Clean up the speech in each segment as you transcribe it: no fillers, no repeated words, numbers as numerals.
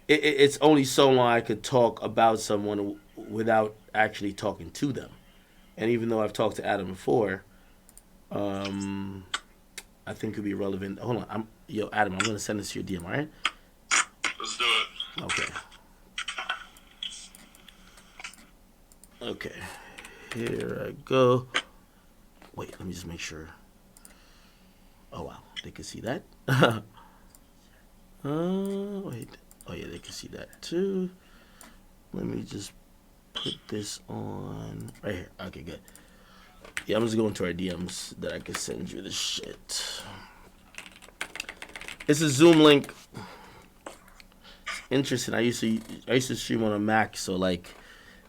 it's only so long I could talk about someone without actually talking to them. And even though I've talked to Adam before, um, I think it could be relevant. Hold on, Adam. I'm gonna send this to your DM. All right? Let's do it. Okay. Okay. Here I go. Wait, let me just make sure. Oh wow, they can see that. Wait. Oh yeah, they can see that too. Let me just put this on right here. Okay, good. Yeah, I'm just going to our DMs that I can send you this shit. It's a Zoom link. Interesting. I used to stream on a Mac, so like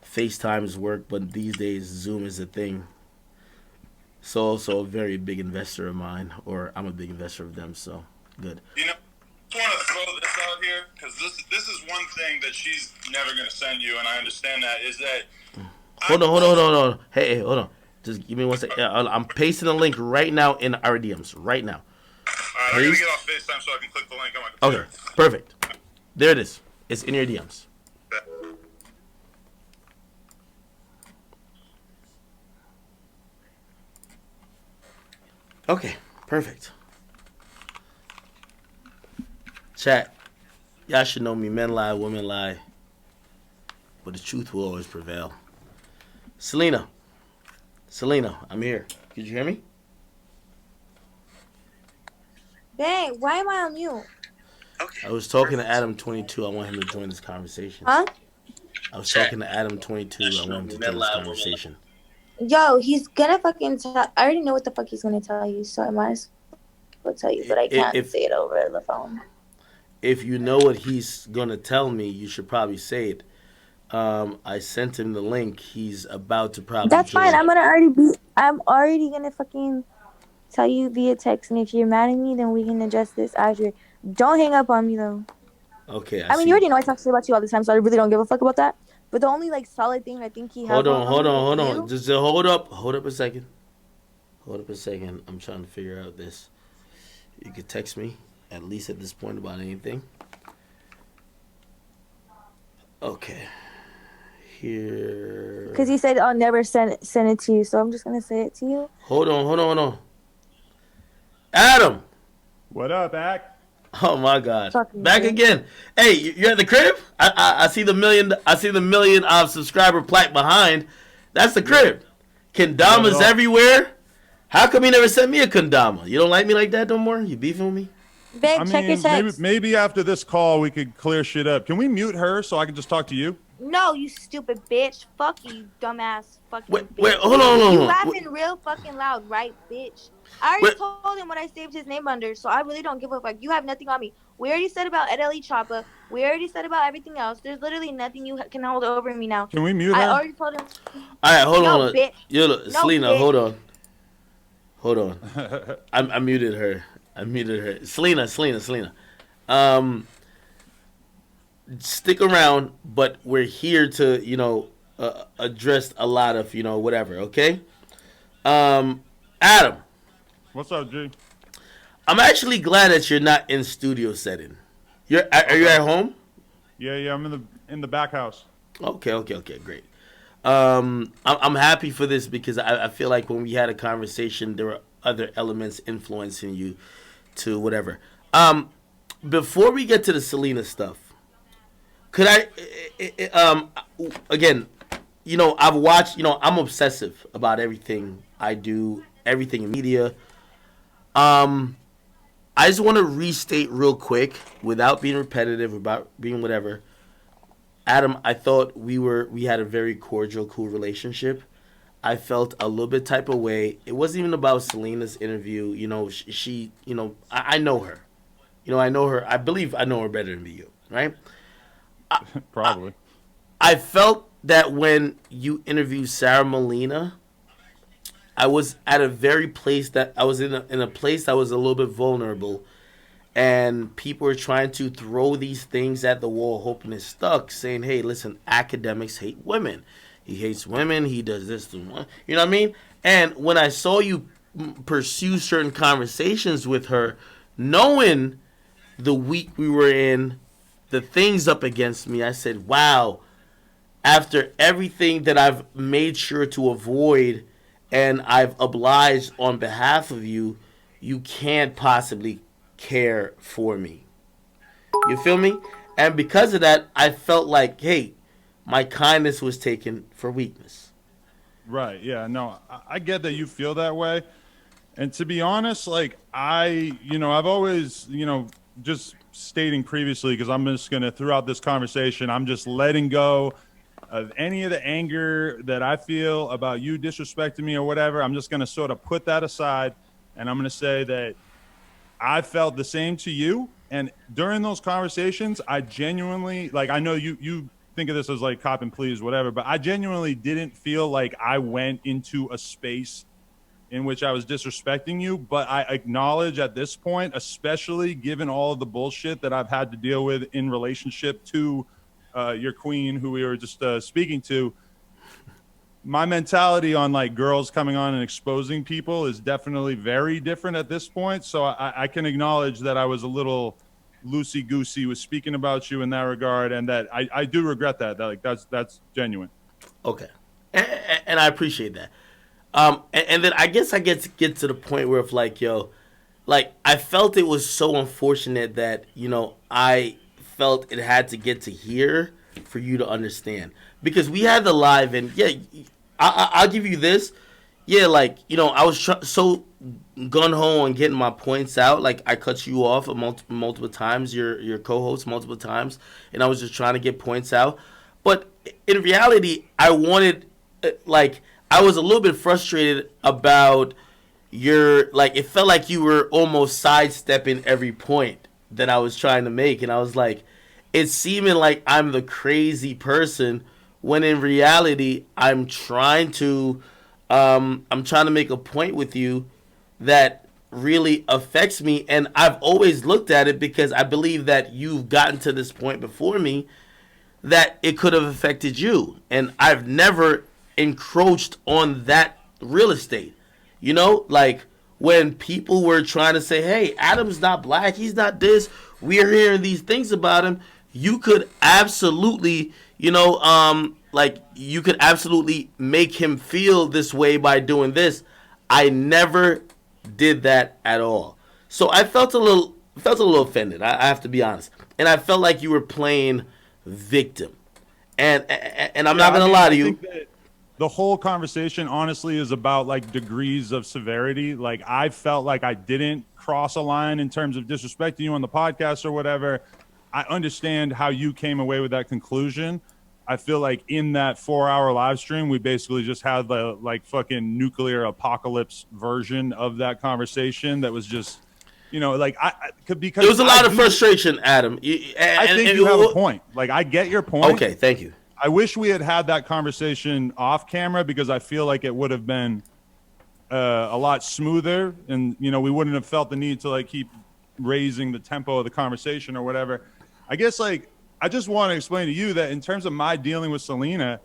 FaceTime's work, but these days Zoom is a thing. So also a very big investor of mine, or I'm a big investor of them. So good. You know, I just want to throw this out here because this is one thing that she's never going to send you, and I understand that. Is that hold on. Hey, hold on. Just give me 1 second. I'm pasting the link right now in our DMs. Right now. Alright, I'm gonna get off FaceTime so I can click the link on my computer. Okay, perfect. There it is. It's in your DMs. Okay, perfect. Chat. Y'all should know me. Men lie, women lie. But the truth will always prevail. Selena, I'm here. Could you hear me? Dang, why am I on mute? Okay. I was talking to Adam22. I want him to join this conversation. Huh? I was talking to Adam22. I want him to join this conversation. Yo, he's gonna fucking tell. I already know what the fuck he's gonna tell you, so I might as well tell you, but I can't say it over the phone. If you know what he's gonna tell me, you should probably say it. I sent him the link. He's about to probably. That's join. Fine. I'm already gonna fucking tell you via text, and if you're mad at me, then we can address this after. Don't hang up on me though. Okay. I mean, you already know I talk shit about you all the time, so I really don't give a fuck about that. But the only like solid thing I think he has. Hold on. Just hold up a second. I'm trying to figure out this. You could text me at least at this point about anything. Okay. Here. Because he said I'll never send it to you, so I'm just gonna say it to you. Hold on. Adam. What up, Ak? Oh my God! Back again. Hey, you at the crib? I see the million. I see the million subscriber plaque behind. That's the crib. Kendama's everywhere. How come you never sent me a kendama? You don't like me like that no more? You beefing with me? Babe, check your text. Maybe after this call we could clear shit up. Can we mute her so I can just talk to you? No, you stupid bitch. Fuck you, dumbass fucking bitch. Wait, hold on. You laughing real fucking loud, right, bitch? I already told him what I saved his name under, so I really don't give a fuck. You have nothing on me. We already said about Edeli Choppa. We already said about everything else. There's literally nothing you can hold over me now. Can we mute her? I already told him. All right, hold on. Bitch. Selena, hold on. I muted her. Selena. Stick around, but we're here to, address a lot of, whatever, okay? Adam. What's up, G? I'm actually glad that you're not in studio setting. Are you at home? Yeah, I'm in the back house. Okay, great. I'm happy for this because I feel like when we had a conversation, there were other elements influencing you to whatever. Before we get to the Selena stuff, could I, again, I've watched, I'm obsessive about everything I do, everything in media. I just want to restate real quick, without being repetitive, without being whatever. Adam, I thought we had a very cordial, cool relationship. I felt a little bit type of way. It wasn't even about Selena's interview. She I know her. I know her. I believe I know her better than you, right? Probably. I felt that when you interviewed Sarah Molina, I was at a very place that I was in a place that was a little bit vulnerable, and people were trying to throw these things at the wall, hoping it stuck, saying, "Hey, listen, academics hate women. He hates women. He does this to one." You know what I mean? And when I saw you pursue certain conversations with her, knowing the week we were in, the things up against me, I said, wow, after everything that I've made sure to avoid and I've obliged on behalf of you, you can't possibly care for me. You feel me? And because of that, I felt like, hey, my kindness was taken for weakness. Right. Yeah. No, I get that you feel that way. And to be honest, like I've always, just stating previously, because I'm just going to, throughout this conversation, I'm just letting go of any of the anger that I feel about you disrespecting me or whatever. I'm just going to sort of put that aside. And I'm going to say that I felt the same to you. And during those conversations, I genuinely, like, I know you think of this as like cop and please, whatever, but I genuinely didn't feel like I went into a space in which I was disrespecting you. But I acknowledge at this point, especially given all of the bullshit that I've had to deal with in relationship to your queen, who we were just speaking to, my mentality on like girls coming on and exposing people is definitely very different at this point. So I can acknowledge that I was a little loosey-goosey with speaking about you in that regard, and that I do regret that. Like that's genuine. Okay, and I appreciate that. And then I guess I get to the point where, if like, yo, like, I felt it was so unfortunate that, I felt it had to get to here for you to understand, because we had the live, and yeah, I'll give you this. Yeah, like, I was so gun-ho on getting my points out. Like, I cut you off multiple times, your co-host multiple times, and I was just trying to get points out. But in reality, I wanted, like, I was a little bit frustrated about it felt like you were almost sidestepping every point that I was trying to make. And I was like, it's seeming like I'm the crazy person, when in reality, I'm trying to make a point with you that really affects me. And I've always looked at it, because I believe that you've gotten to this point before me, that it could have affected you. And I've never encroached on that real estate. Like, when people were trying to say, hey, Adam's not black, he's not this, we're hearing these things about him, you could absolutely, you could absolutely make him feel this way by doing this. I never did that at all. So I felt a little offended. I have to be honest. And I felt like you were playing victim. And I'm not going to lie to you. The whole conversation, honestly, is about like degrees of severity. Like, I felt like I didn't cross a line in terms of disrespecting you on the podcast or whatever. I understand how you came away with that conclusion. I feel like in that 4-hour live stream, we basically just had the like fucking nuclear apocalypse version of that conversation. That was just, because there was a lot of frustration, Adam. I think you have a point. Like, I get your point. Okay, thank you. I wish we had that conversation off camera, because I feel like it would have been a lot smoother, and we wouldn't have felt the need to like keep raising the tempo of the conversation or whatever. I guess like I just want to explain to you that in terms of my dealing with Celina,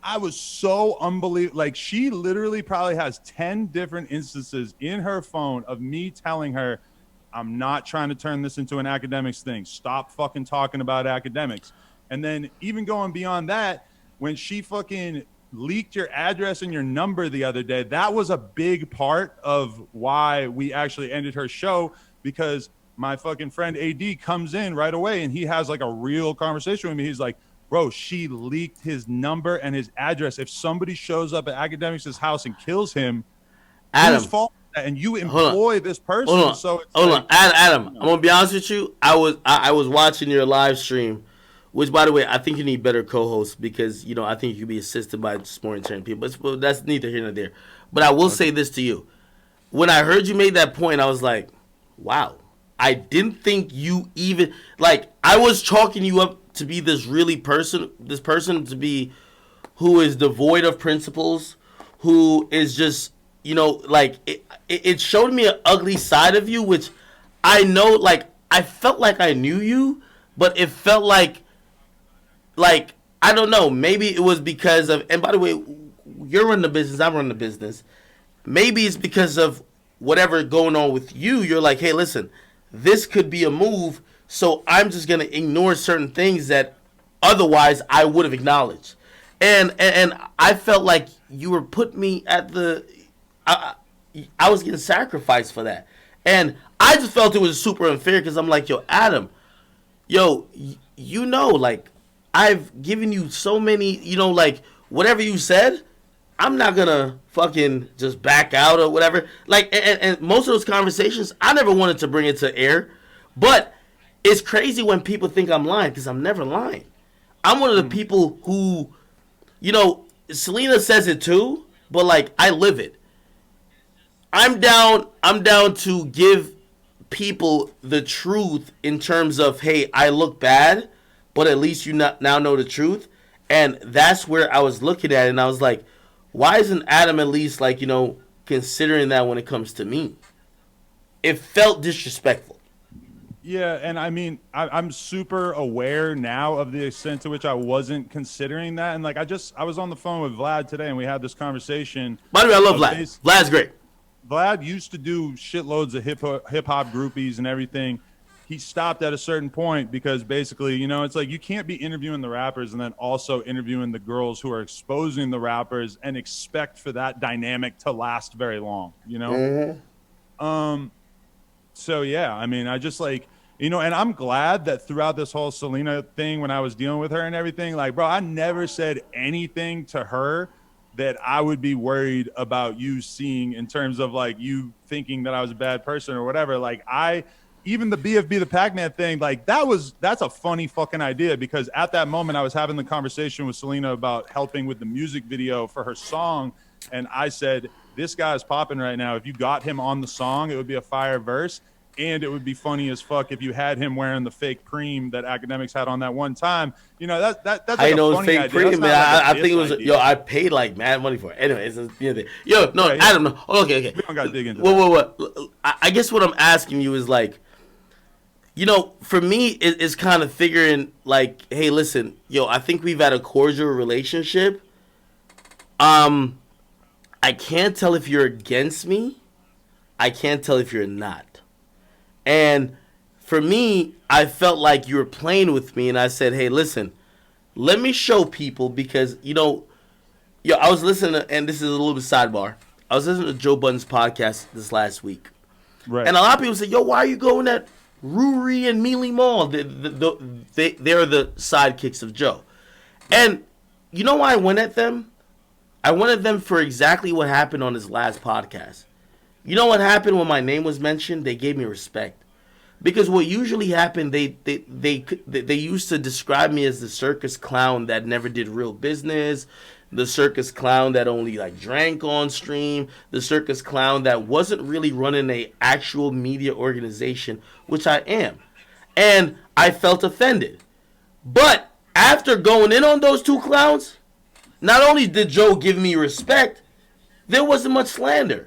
I was so unbelievable. Like, she literally probably has 10 different instances in her phone of me telling her, I'm not trying to turn this into an academics thing. Stop fucking talking about academics. And then even going beyond that, when she fucking leaked your address and your number the other day, that was a big part of why we actually ended her show, because my fucking friend AD comes in right away and he has like a real conversation with me. He's like, bro, she leaked his number and his address. If somebody shows up at Academics' house and kills him, Adam, whose fault is that? And you employ this person. Hold on. Adam, I'm gonna be honest with you. I was watching your live stream. Which, by the way, I think you need better co-hosts, because, I think you could be assisted by just more intelligent people. But that's neither here nor there. But I will say this to you. When I heard you make that point, I was like, wow. I didn't think you even, like, I was chalking you up to be this person to be who is devoid of principles, who is just, it showed me an ugly side of you, which I know, like, I felt like I knew you, but it felt like, I don't know, maybe it was because of, and by the way, you're running the business, I'm running the business. Maybe it's because of whatever going on with you. You're like, hey, listen, this could be a move So I'm just gonna ignore certain things that otherwise I would have acknowledged. And I felt like you were putting me at the I was getting sacrificed for that. And I just felt it was super unfair because I'm like, yo, Adam, you know, like, I've given you so many, you know, like, whatever you said, I'm not gonna fucking just back out or whatever. Like, and most of those conversations, I never wanted to bring it to air. But it's crazy when people think I'm lying because I'm never lying. I'm one of the people who, you know, Celina says it too, but like, I live it. I'm down to give people the truth in terms of, hey, I look bad, but at least you now know the truth. And that's where I was looking at it, and I was like, why isn't Adam at least, like, you know, considering that when it comes to me? It felt disrespectful. Yeah, and I mean, I'm super aware now of the extent to which I wasn't considering that. And like, I was on the phone with Vlad today, and we had this conversation. By the way, I love Vlad. Vlad's great. Vlad used to do shitloads of hip hop groupies and everything. He stopped at a certain point because basically, you know, it's like you can't be interviewing the rappers and then also interviewing the girls who are exposing the rappers and expect for that dynamic to last very long, you know? Mm-hmm. So yeah, I mean, I just like, you know, and I'm glad that throughout this whole Celina thing, when I was dealing with her and everything, like, bro, I never said anything to her that I would be worried about you seeing in terms of like you thinking that I was a bad person or whatever. Like, even the BFB the Pac-Man thing, like that's a funny fucking idea because at that moment I was having the conversation with Celina about helping with the music video for her song. And I said, this guy is popping right now. If you got him on the song, it would be a fire verse. And it would be funny as fuck if you had him wearing the fake cream that AKADEMIKS had on that one time. You know, that's like I know a funny fake idea. cream, man. Like I think it was idea. I paid like mad money for it. Anyway, it's a, you know, yo, no, yeah. Adam, no. Okay. We don't gotta dig into what? I guess what I'm asking you is like, you know, for me, it's kind of figuring like, hey, listen, yo, I think we've had a cordial relationship. I can't tell if you're against me. I can't tell if you're not. And for me, I felt like you were playing with me, and I said, hey, listen, let me show people because, you know, I was listening to, and this is a little bit sidebar, I was listening to Joe Budden's podcast this last week. Right. And a lot of people say, yo, why are you going at Ruri and Mealy Mall? They're the sidekicks of Joe. And you know why I went at them? I went at them for exactly what happened on his last podcast. You know what happened when my name was mentioned? They gave me respect. Because what usually happened, they used to describe me as the circus clown that never did real business, the circus clown that only like drank on stream, the circus clown that wasn't really running a actual media organization, which I am. And I felt offended. But after going in on those two clowns, not only did Joe give me respect, there wasn't much slander.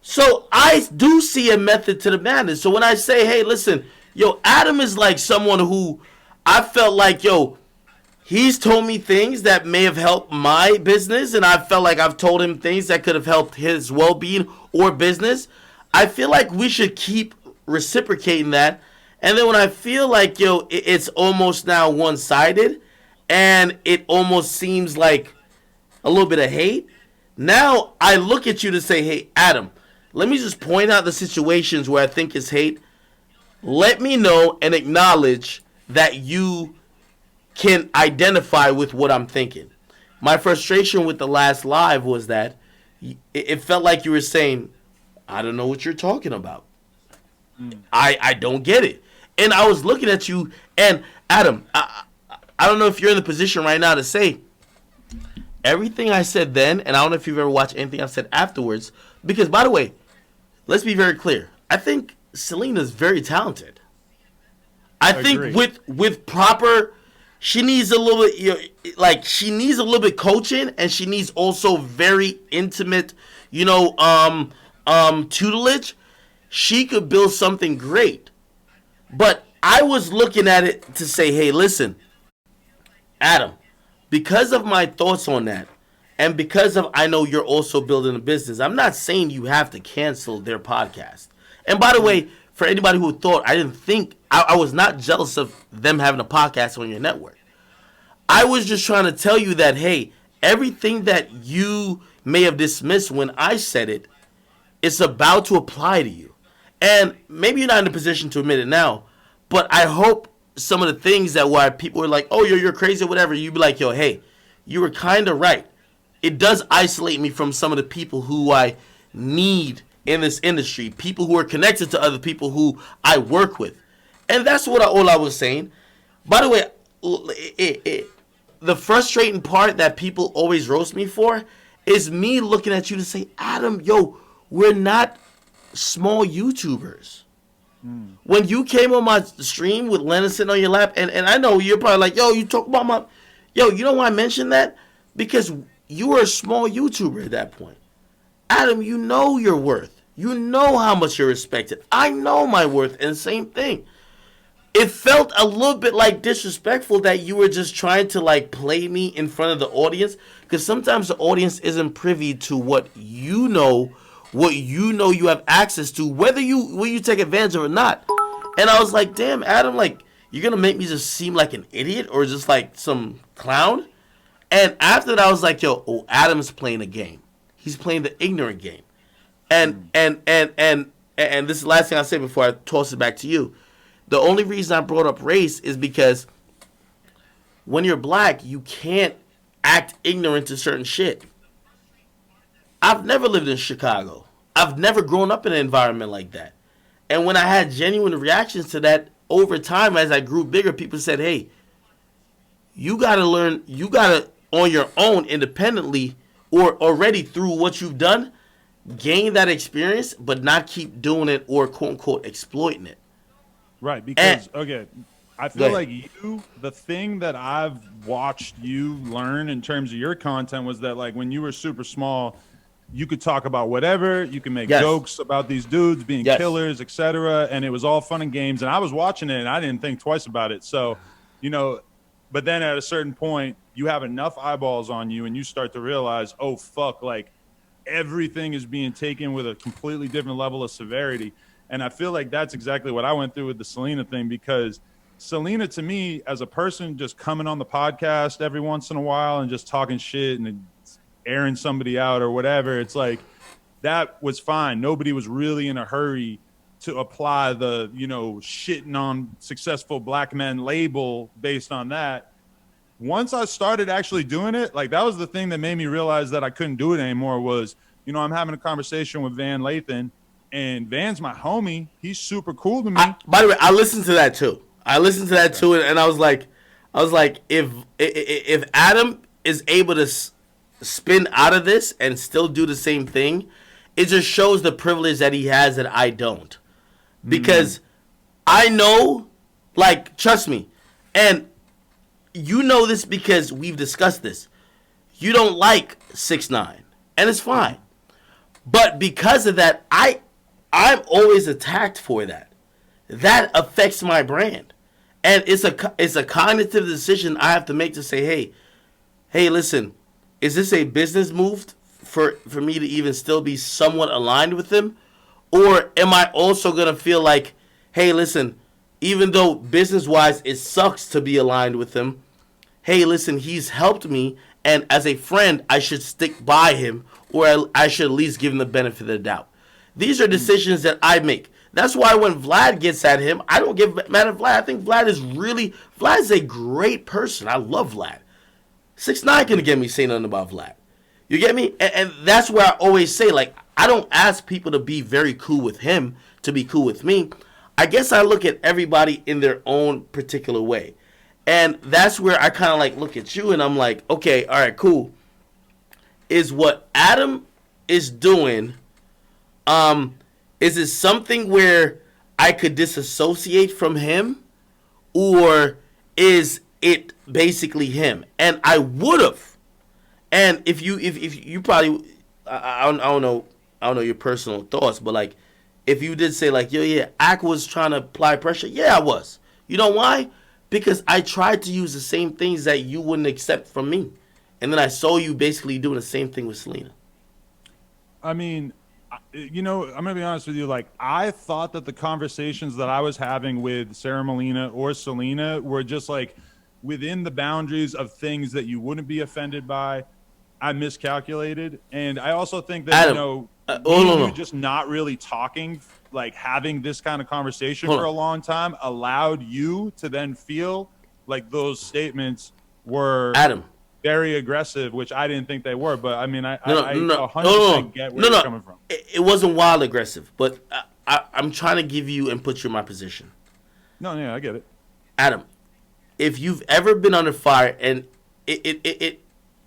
So I do see a method to the madness. So when I say, hey, listen, yo, Adam is like someone who I felt like, yo, he's told me things that may have helped my business, and I felt like I've told him things that could have helped his well-being or business. I feel like we should keep reciprocating that. And then when I feel like, yo, it's almost now one-sided, and it almost seems like a little bit of hate, now I look at you to say, hey, Adam, let me just point out the situations where I think it's hate. Let me know and acknowledge that you can identify with what I'm thinking. My frustration with the last live was that it felt like you were saying, I don't know what you're talking about. I don't get it. And I was looking at you, and Adam, I don't know if you're in the position right now to say everything I said then, and I don't know if you've ever watched anything I said afterwards, because, by the way, let's be very clear. I think Celina's very talented. I think with proper, she needs a little bit, like, she needs a little bit coaching, and she needs also very intimate, tutelage. She could build something great. But I was looking at it to say, hey, listen, Adam, because of my thoughts on that, and because of I know you're also building a business, I'm not saying you have to cancel their podcast. And by the way, for anybody who thought, I didn't think, I was not jealous of them having a podcast on your network. I was just trying to tell you that, hey, everything that you may have dismissed when I said it, it's about to apply to you. And maybe you're not in a position to admit it now, but I hope some of the things that why people were like, oh, you're crazy or whatever, you'd be like, yo, hey, you were kind of right. It does isolate me from some of the people who I need in this industry, people who are connected to other people who I work with. And that's all I was saying. By the way, the frustrating part that people always roast me for is me looking at you to say, Adam, yo, we're not small YouTubers. When you came on my stream with Lennon sitting on your lap, and I know you're probably like, yo, you talk about my... Yo, you know why I mentioned that? Because you were a small YouTuber at that point. Adam, you know your worth. You know how much you're respected. I know my worth, and same thing. It felt a little bit like disrespectful that you were just trying to like play me in front of the audience, because sometimes the audience isn't privy to what you know you have access to, whether you take advantage of it or not. And I was like, damn, Adam, like, you're gonna make me just seem like an idiot or just like some clown? And after that, I was like, yo, Adam's playing a game. He's playing the ignorant game. And this is the last thing I'll say before I toss it back to you. The only reason I brought up race is because when you're black, you can't act ignorant to certain shit. I've never lived in Chicago. I've never grown up in an environment like that. And when I had genuine reactions to that over time, as I grew bigger, people said, hey, you got to learn, you got to, on your own, independently, or already through what you've done, gain that experience, but not keep doing it or quote-unquote exploiting it. Right, because, okay, I feel like the thing that I've watched you learn in terms of your content was that, like, when you were super small, you could talk about whatever, you can make jokes about these dudes being killers, etc., and it was all fun and games, and I was watching it, and I didn't think twice about it, so, you know, but then at a certain point, you have enough eyeballs on you, and you start to realize, oh, fuck, like, everything is being taken with a completely different level of severity. And I feel like that's exactly what I went through with the Celina thing, because Celina, to me, as a person just coming on the podcast every once in a while and just talking shit and airing somebody out or whatever, it's like that was fine. Nobody was really in a hurry to apply the, you know, shitting on successful black men label based on that. Once I started actually doing it, like, that was the thing that made me realize that I couldn't do it anymore was, you know, I'm having a conversation with Van Lathan, and Van's my homie. He's super cool to me. By the way, I listened to that too. And I was like, if Adam is able to spin out of this and still do the same thing, it just shows the privilege that he has that I don't. Because I know, like, trust me, and you know this because we've discussed this. You don't like 6ix9ine, and it's fine. But because of that, I'm always attacked for that. That affects my brand. And it's a cognitive decision I have to make to say, hey, listen, is this a business move for me to even still be somewhat aligned with him? Or am I also going to feel like, hey, listen, even though business-wise it sucks to be aligned with him, hey, listen, he's helped me, and as a friend, I should stick by him, or I should at least give him the benefit of the doubt. These are decisions that I make. That's why when Vlad gets at him, I don't get mad at Vlad. I think Vlad is a great person. I love Vlad. 6ix9ine couldn't get me saying nothing about Vlad. You get me? And that's where I always say, like, I don't ask people to be very cool with him to be cool with me. I guess I look at everybody in their own particular way. And that's where I kind of like look at you and I'm like, okay, all right, cool. Is what Adam is doing, is it something where I could disassociate from him, or is it basically him? And I would have. And if you probably, I don't know your personal thoughts, but like, if you did say like, yo, yeah, Ak was trying to apply pressure, yeah, I was. You know why? Because I tried to use the same things that you wouldn't accept from me. And then I saw you basically doing the same thing with Celina. I mean, you know, I'm gonna be honest with you. Like, I thought that the conversations that I was having with Sarah Molina or Selena were just like within the boundaries of things that you wouldn't be offended by. I miscalculated, and I also think that Adam, you know, hold me and on, you no. just not really talking, like having this kind of conversation Hold for on. a long time, allowed you to then feel like those statements were Adam. very aggressive, which I didn't think they were. But I mean, No, I no, no, no, no, 100% get where no, you're no. coming from. It wasn't wild aggressive, but I'm trying to give you and put you in my position. No, yeah, I get it. Adam, if you've ever been under fire, and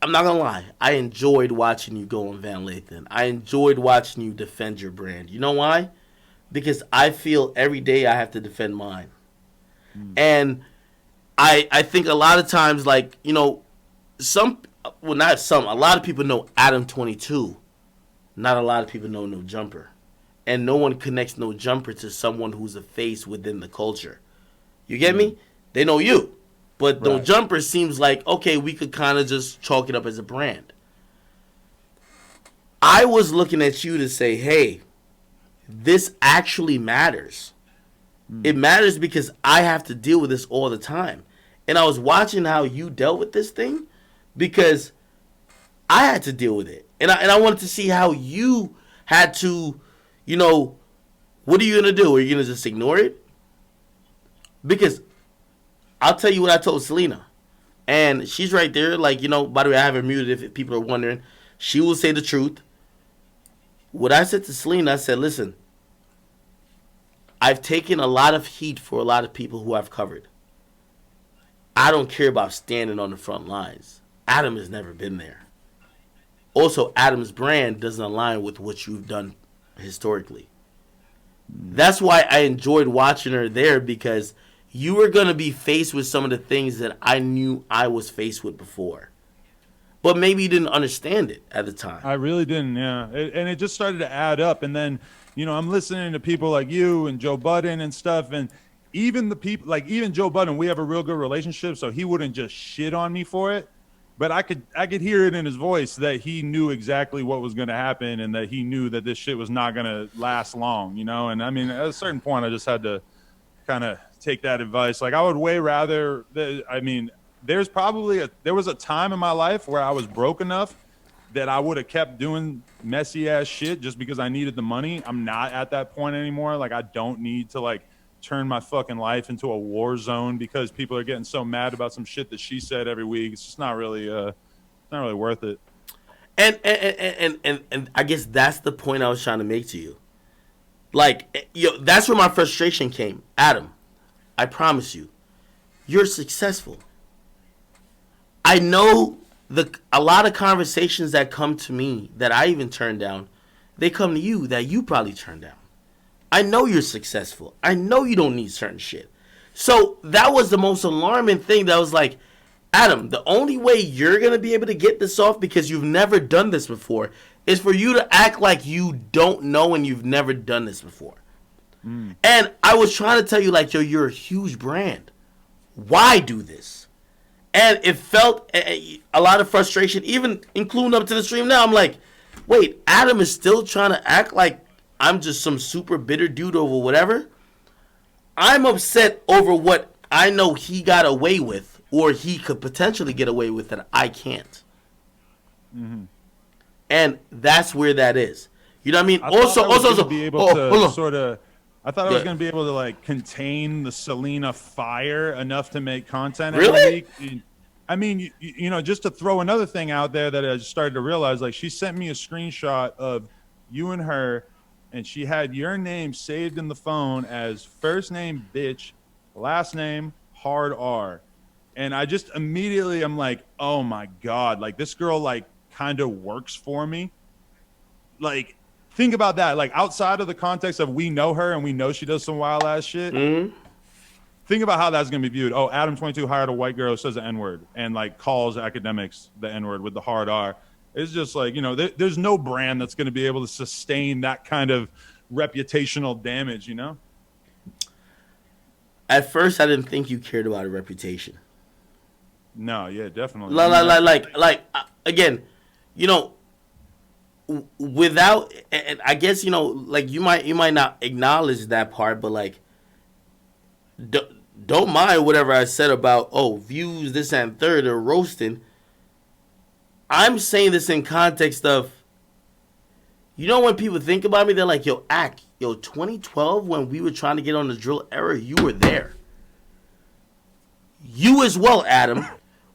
I'm not gonna lie, I enjoyed watching you go on Van Lathan. I enjoyed watching you defend your brand. You know why? Because I feel every day I have to defend mine. And I think a lot of times, like, you know, a lot of people know Adam22. Not a lot of people know No Jumper. And no one connects No Jumper to someone who's a face within the culture. You get me? They know you. But No Right. Jumper seems like, okay, we could kind of just chalk it up as a brand. I was looking at you to say, hey, this actually matters. It matters because I have to deal with this all the time. And I was watching how you dealt with this thing because I had to deal with it. And I wanted to see how you had to, you know, what are you going to do? Are you going to just ignore it? Because I'll tell you what I told Selena. And she's right there. Like, you know, by the way, I have her muted if people are wondering. She will say the truth. What I said to Selena, I said, listen, I've taken a lot of heat for a lot of people who I've covered. I don't care about standing on the front lines. Adam has never been there. Also, Adam's brand doesn't align with what you've done historically. That's why I enjoyed watching her there, because you were going to be faced with some of the things that I knew I was faced with before. But maybe you didn't understand it at the time. I really didn't, yeah. And it just started to add up. And then, you know, I'm listening to people like you and Joe Budden and stuff. And even the people, like even Joe Budden, we have a real good relationship, so he wouldn't just shit on me for it. But I could hear it in his voice that he knew exactly what was going to happen, and that he knew that this shit was not going to last long, you know? And I mean, at a certain point, I just had to kind of take that advice. Like, I would way rather, I mean, there was a time in my life where I was broke enough that I would have kept doing messy ass shit just because I needed the money. I'm not at that point anymore. Like, I don't need to like turn my fucking life into a war zone because people are getting so mad about some shit that she said every week. It's just not really worth it. And I guess that's the point I was trying to make to you. Like, that's where my frustration came. Adam, I promise you, you're successful. I know a lot of conversations that come to me that I even turn down, they come to you that you probably turn down. I know you're successful. I know you don't need certain shit. So that was the most alarming thing. That was like, Adam, the only way you're going to be able to get this off, because you've never done this before, is for you to act like you don't know and you've never done this before. And I was trying to tell you, like, yo, you're a huge brand. Why do this? And it felt a lot of frustration, even including up to the stream now. I'm like, wait, Adam is still trying to act like I'm just some super bitter dude over whatever. I'm upset over what I know he got away with, or he could potentially get away with, that I can't. And that's where that is. You know what I mean? I thought I was going to be able to sort of. I thought I was going to be able to like contain the Selena fire enough to make content every week. I mean, you know, just to throw another thing out there that I just started to realize, like, she sent me a screenshot of you and her, and she had your name saved in the phone as first name bitch, last name hard R. And I just immediately, I'm like, oh my God, like this girl like kind of works for me. Like, think about that. Like, outside of the context of we know her and we know she does some wild ass shit. Think about how that's going to be viewed. Oh, Adam22 hired a white girl who says the N-word and like calls academics the N-word with the hard R. It's just like, you know, there's no brand that's going to be able to sustain that kind of reputational damage, you know? At first, I didn't think you cared about a reputation. No, yeah, definitely. Again, you know, without, and I guess, you know, like you might not acknowledge that part, but like don't mind whatever I said about views, this and third, or roasting. I'm saying this in context of, you know, when people think about me, they're like, yo, 2012, when we were trying to get on the drill era, you were there. You as well, Adam.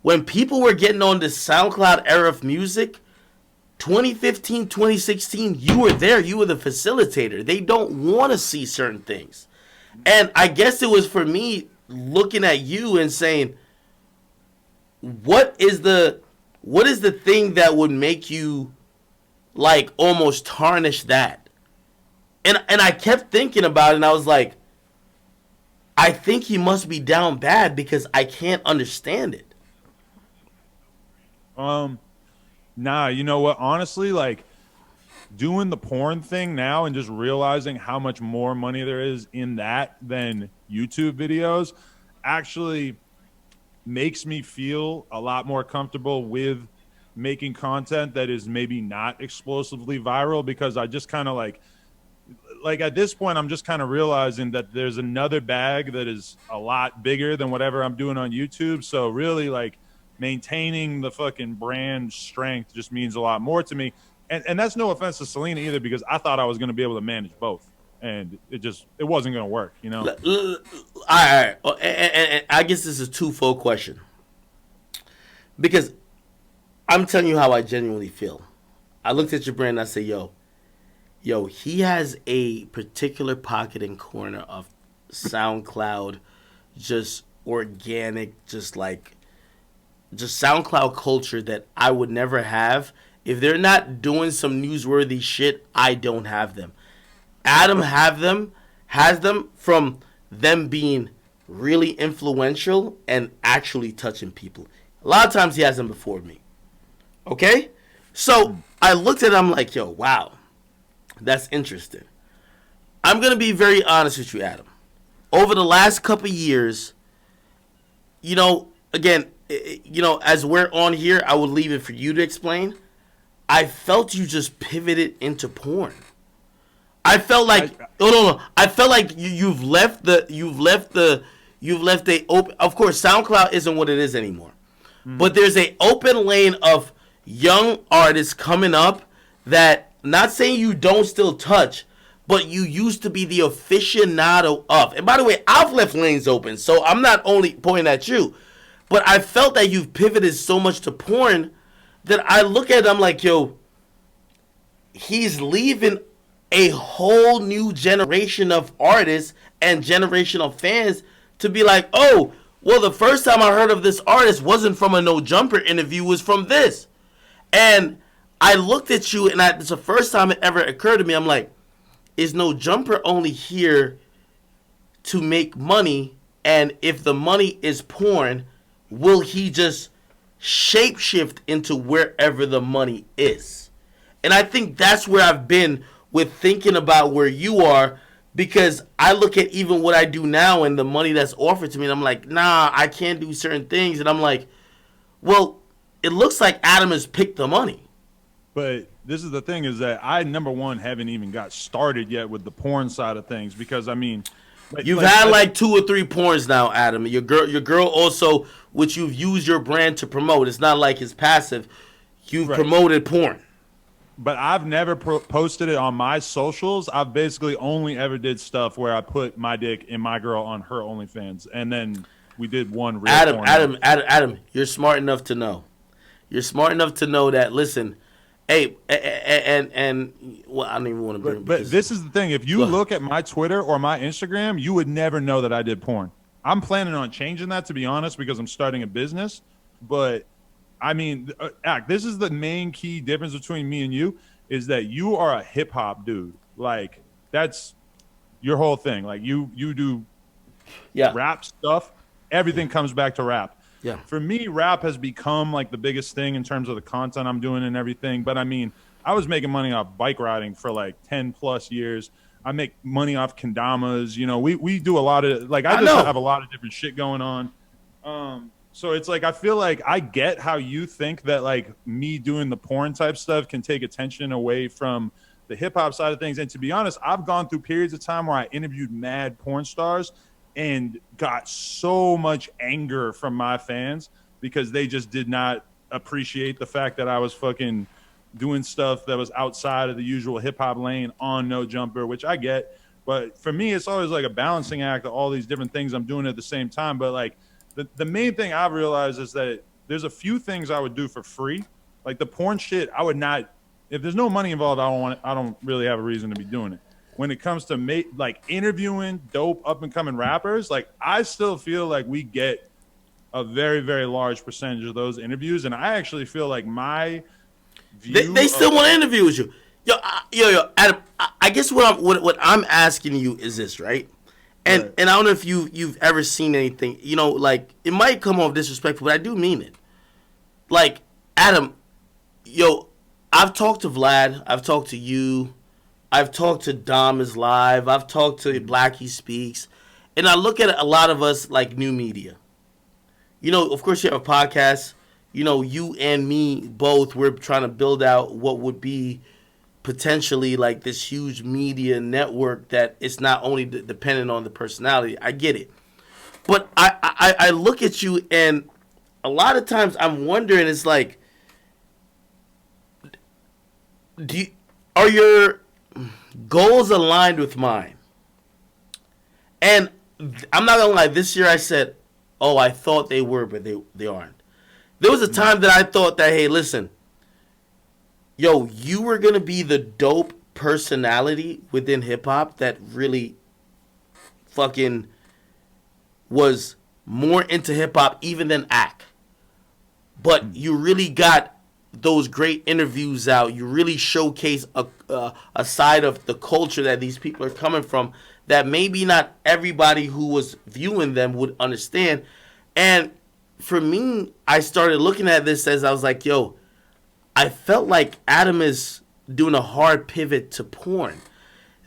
When people were getting on the SoundCloud era of music, 2015, 2016, you were there. You were the facilitator. They don't want to see certain things. And I guess it was for me looking at you and saying, what is the thing that would make you like almost tarnish that? And I kept thinking about it, and I was like, I think he must be down bad because I can't understand it. Nah, you know what? Honestly, like doing the porn thing now and just realizing how much more money there is in that than YouTube videos actually makes me feel a lot more comfortable with making content that is maybe not explosively viral, because I just kind of like at this point, I'm just kind of realizing that there's another bag that is a lot bigger than whatever I'm doing on YouTube. So really, like, maintaining the fucking brand strength just means a lot more to me. And that's no offense to Celina either, because I thought I was going to be able to manage both, and it wasn't going to work, you know? All right. And I guess this is a twofold question, because I'm telling you how I genuinely feel. I looked at your brand and I said, yo, he has a particular pocket and corner of SoundCloud, just organic, just SoundCloud culture that I would never have. If they're not doing some newsworthy shit, I don't have them. Adam has them from them being really influential and actually touching people. A lot of times he has them before me. Okay? So I looked at him like, yo, wow, that's interesting. I'm going to be very honest with you, Adam. Over the last couple of years, you know, again, you know, as we're on here, I would leave it for you to explain. I felt you just pivoted into porn. I felt like I felt like you've left the open. Of course, SoundCloud isn't what it is anymore, but there's a open lane of young artists coming up that, not saying you don't still touch, but you used to be the aficionado of. And by the way, I've left lanes open, so I'm not only pointing at you, but I felt that you've pivoted so much to porn that I look at it, I'm like, yo, he's leaving a whole new generation of artists and generation of fans to be like, oh, well, the first time I heard of this artist wasn't from a No Jumper interview, was from this. And I looked at you, and it's the first time it ever occurred to me, I'm like, is No Jumper only here to make money? And if the money is porn, will he just shapeshift into wherever the money is? And I think that's where I've been with thinking about where you are, because I look at even what I do now and the money that's offered to me, and I'm like, nah, I can't do certain things. And I'm like, well, it looks like Adam has picked the money. But this is the thing, is that I, number one, haven't even got started yet with the porn side of things, because I mean, you've had like 2 or 3 porns now, Adam. Your girl also, which you've used your brand to promote. It's not like it's passive. You've promoted porn. But I've never posted it on my socials. I've basically only ever did stuff where I put my dick and my girl on her OnlyFans, and then we did one real porn. Adam, you're smart enough to know. You're smart enough to know that, listen, hey, and well, I don't even want to bring it. But this is the thing. If you look at my Twitter or my Instagram, you would never know that I did porn. I'm planning on changing that, to be honest, because I'm starting a business. But, I mean, this is the main key difference between me and you, is that you are a hip-hop dude. Like, that's your whole thing. Like, you do rap stuff. Everything comes back to rap. Yeah. For me, rap has become like the biggest thing in terms of the content I'm doing and everything. But I mean, I was making money off bike riding for like 10 plus years. I make money off kendamas. You know, we do a lot of, like, I just have a lot of different shit going on. So it's like I feel like I get how you think that like me doing the porn type stuff can take attention away from the hip hop side of things. And to be honest, I've gone through periods of time where I interviewed mad porn stars and got so much anger from my fans because they just did not appreciate the fact that I was fucking doing stuff that was outside of the usual hip hop lane on No Jumper, which I get. But for me, it's always like a balancing act of all these different things I'm doing at the same time. But like the main thing I've realized is that there's a few things I would do for free. Like the porn shit, I would not, if there's no money involved, I don't really have a reason to be doing it. When it comes to like interviewing dope up and coming rappers, like I still feel like we get a very, very large percentage of those interviews. And I actually feel like my view they still want to interview with you. Yo, Adam, I guess what I'm asking you is this, right? And Right. and I don't know if you've ever seen anything, like it might come off disrespectful, but I do mean it. Like, Adam, I've talked to Vlad, I've talked to you, I've talked to Dom is Live, I've talked to Blackie Speaks, and I look at a lot of us like new media. Of course you have a podcast. You and me both, we're trying to build out what would be potentially like this huge media network that it's not only dependent on the personality. I get it. But I look at you, and a lot of times I'm wondering, it's like, are your goals aligned with mine? And I'm not gonna lie, this year I said, oh, I thought they were, but they aren't. There was a time that I thought that, hey, listen, you were going to be the dope personality within hip-hop that really fucking was more into hip-hop even than Ak. But you really got those great interviews out. You really showcase a side of the culture that these people are coming from that maybe not everybody who was viewing them would understand. And for me, I started looking at this as I was like, I felt like Adam is doing a hard pivot to porn.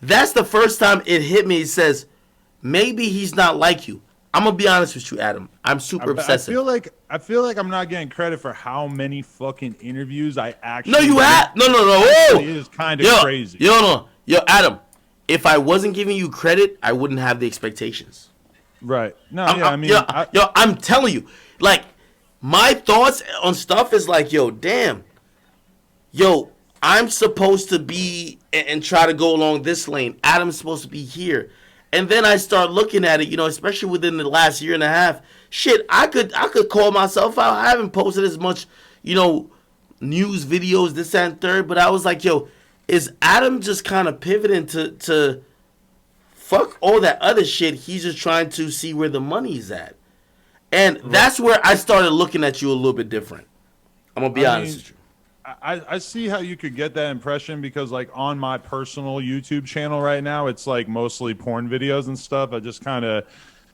That's the first time it hit me. It says, maybe he's not like you. I'm going to be honest with you, Adam. I'm super obsessive. I feel like I'm not getting credit for how many fucking interviews I actually No, you have. No. It is kind of crazy. Yo, Adam, if I wasn't giving you credit, I wouldn't have the expectations. Right. No, I'm telling you. Like, my thoughts on stuff is like, damn. I'm supposed to be and try to go along this lane. Adam's supposed to be here. And then I start looking at it, especially within the last year and a half. Shit, I could call myself out. I haven't posted as much, news videos, this and third. But I was like, is Adam just kind of pivoting to fuck all that other shit? He's just trying to see where the money's at. And that's where I started looking at you a little bit different. I'm going to be honest with you. I see how you could get that impression because, like, on my personal YouTube channel right now, it's, like, mostly porn videos and stuff. I just kind of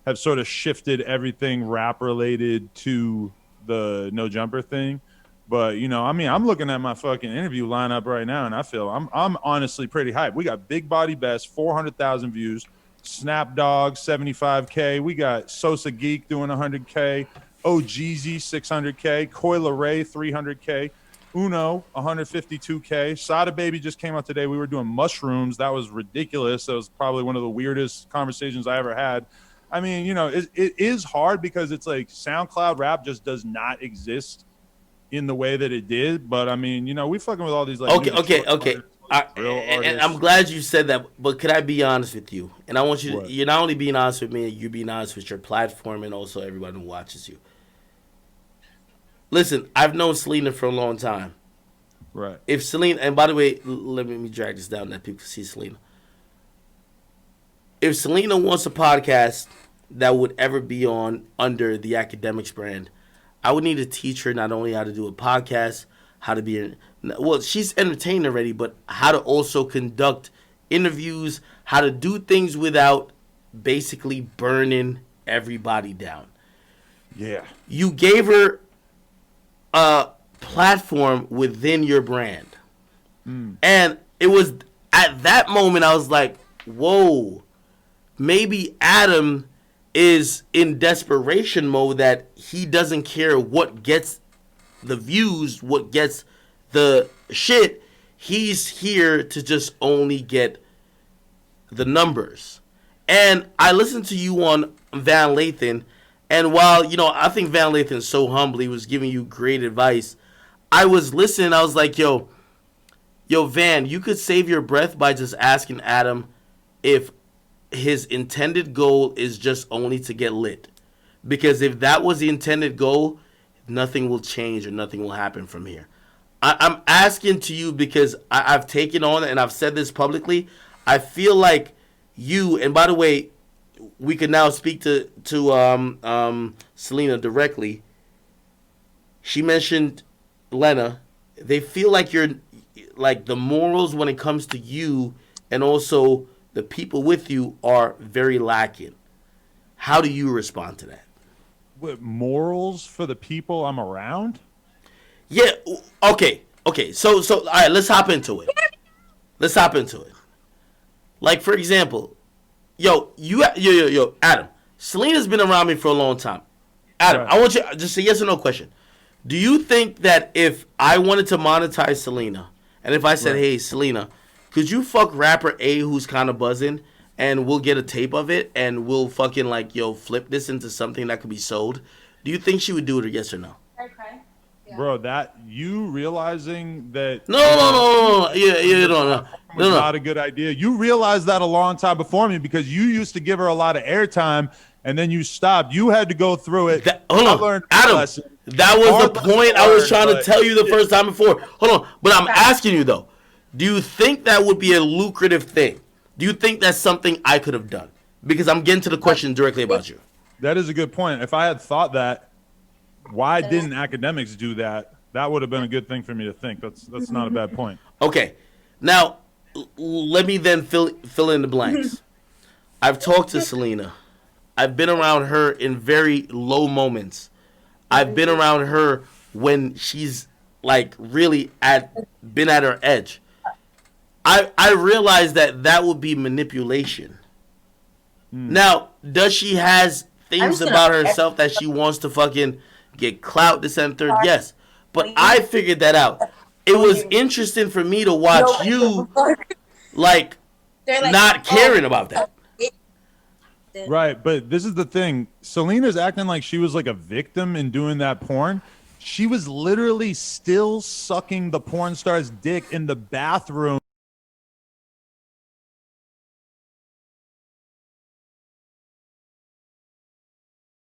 have sort of shifted everything rap-related to the No Jumper thing. But, I'm looking at my fucking interview lineup right now, and I feel I'm honestly pretty hyped. We got Big Body Best, 400,000 views. Snap Dog, 75K. We got Sosa Geek doing 100K. OGZ, 600K. Coil Ray, 300K. Uno, 152K. Sada Baby just came out today. We were doing mushrooms. That was ridiculous. That was probably one of the weirdest conversations I ever had. I mean, it is hard because it's like SoundCloud rap just does not exist in the way that it did. But I mean, we fucking with all these like okay. And I'm glad you said that, but could I be honest with you? And I want you to, you're not only being honest with me, you're being honest with your platform and also everyone who watches you. Listen, I've known Selena for a long time. Right. If Selena, and by the way, let me drag this down that people can see Selena. If Selena wants a podcast that would ever be on under the AKADEMIKS brand, I would need to teach her not only how to do a podcast, how to be, she's entertained already, but how to also conduct interviews, how to do things without basically burning everybody down. Yeah. You gave her a platform within your brand. And it was at that moment I was like, whoa, maybe Adam is in desperation mode that he doesn't care what gets the views, what gets the shit. He's here to just only get the numbers. And I listened to you on Van Lathan, and while, you know, I think Van Lathan so humbly was giving you great advice, I was listening, I was like, yo, Van, you could save your breath by just asking Adam if his intended goal is just only to get lit. Because if that was the intended goal, nothing will change or nothing will happen from here. I'm asking to you because I've taken on, and I've said this publicly, I feel like you, and by the way, we can now speak to Celina directly. She mentioned Lena. They feel like you're, like, the morals when it comes to you and also the people with you are very lacking. How do you respond to that? What, morals for the people I'm around? Yeah, okay. So all right, let's hop into it. Like, for example, yo, Adam, Celina's been around me for a long time. Adam, right. I want you just a yes or no question. Do you think that if I wanted to monetize Celina, and if I said, hey, Celina, could you fuck rapper A who's kind of buzzing, and we'll get a tape of it, and we'll fucking, like, flip this into something that could be sold? Do you think she would do it, or yes or no? Yeah. Bro, that you realizing that no, not a good idea. You realized that a long time before me because you used to give her a lot of airtime and then you stopped. You had to go through it. Hold on, Adam. That was the point I was trying to tell you the first time before. Hold on, but I'm asking you though. Do you think that would be a lucrative thing? Do you think that's something I could have done? Because I'm getting to the question directly about you. That is a good point. If I had thought that, why didn't academics do that? That would have been a good thing for me to think. That's not a bad point. Okay. Now, let me then fill in the blanks. I've talked to Celina. I've been around her in very low moments. I've been around her when she's, like, really been at her edge. I realize that would be manipulation. Now, does she has things about herself that she wants to fucking get clout, this and third? Yes. But I figured that out. It was interesting for me to watch you, like not caring about that. Right, but this is the thing. Celina's acting like she was like a victim in doing that porn. She was literally still sucking the porn star's dick in the bathroom.